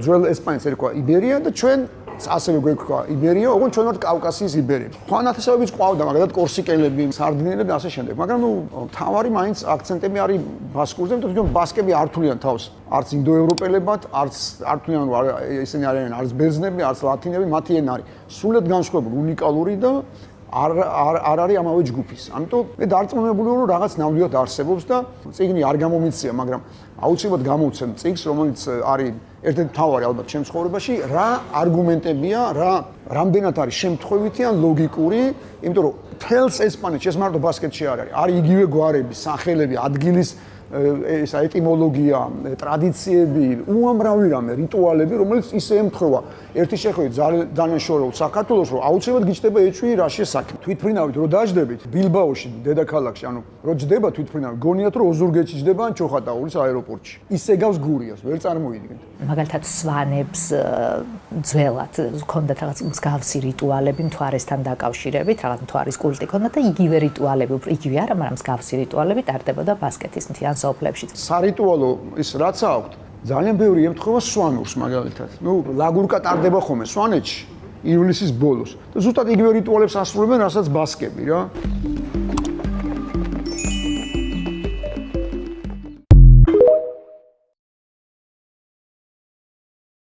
ძველ ესპანეთს ერქვა იბერია და ჩვენ ასევე გვექვა იბერია, ოღონდ ჩვენ ვართ კავკასიის იბერია. ხო ნათესავებიც ყავდა, მაგალითად კორსიკელები, სარდინელები და ასე შემდეგ. მაგრამ თავარი მაინც აქცენტები არის ბასკურზე, თუმცა ბასკები არ თვლიან თავს. არც ინდოევროპელებად, არც არ თვლიან ისინი არიან არც ბერძნები, არც ლათინები, მათი ენა არის სრულად განსხვავებული, უნიკალური და არ არის ამავე ჯგუფის. ამიტომ მე დარწმუნებული ვარ, რომ რაღაც ნამდვილად არსებობს და წიგნი არ გამომიცია, მაგრამ აუცილებლად გამოვცემ წიგნს, რომელიც არის ერთ-ერთი მთავარი ალბათ ჩემს ცხოვრებაში, რა არგუმენტებია, რამდენად არის შემთხვევითი ან ლოგიკური, იმიტომ რომ თელს ესპანეთში ეს მარტო ბასკეთში არ არის. არის იგივე გვარები, სახელები, ადგილის ესა ეტიმოლოგია, ტრადიციები, უამრავი რამე, რიტუალები, რომელიც ისე ემთხვევა ერთი შეხვედრით ძალიან შორეულ საქართველოს, რომ აუცილებლად გიჩნდება ეჭვი რაშია საქმე. თვითმფრინავით რო დაждდებით ბილბაოში, დედაქალაქში, ანუ რო ჯდება თვითმფრინავით, გონიათ რომ ოზურგეთში ჯდება ან ჩოხატაურის აეროპორტში. ისე გავს გურიას, ვერ წარმოიდგენთ. მაგალითად სვანებს ძველად ჰქონდათ რაღაც მსგავსი რიტუალები მთვარესთან დაკავშირებით, რაღაც მთვარის კულტი ჰქონდათ და იგივე რიტუალები, იგივე არა, მაგრამ მსგავსი რიტუალები ტარდებოდა ბასკეთის მთიან სოფლებში. სარიტუალო ის რაც აქვს, ძალიან ბევრი ემთხვევა სვანურს მაგალითად. ლაგურკა ტარდება ხოლმე სვანეთში ივლისის ბოლოს. და ზუსტად იგივე რიტუალებს ასრულებენ, რასაც ბასკები რა.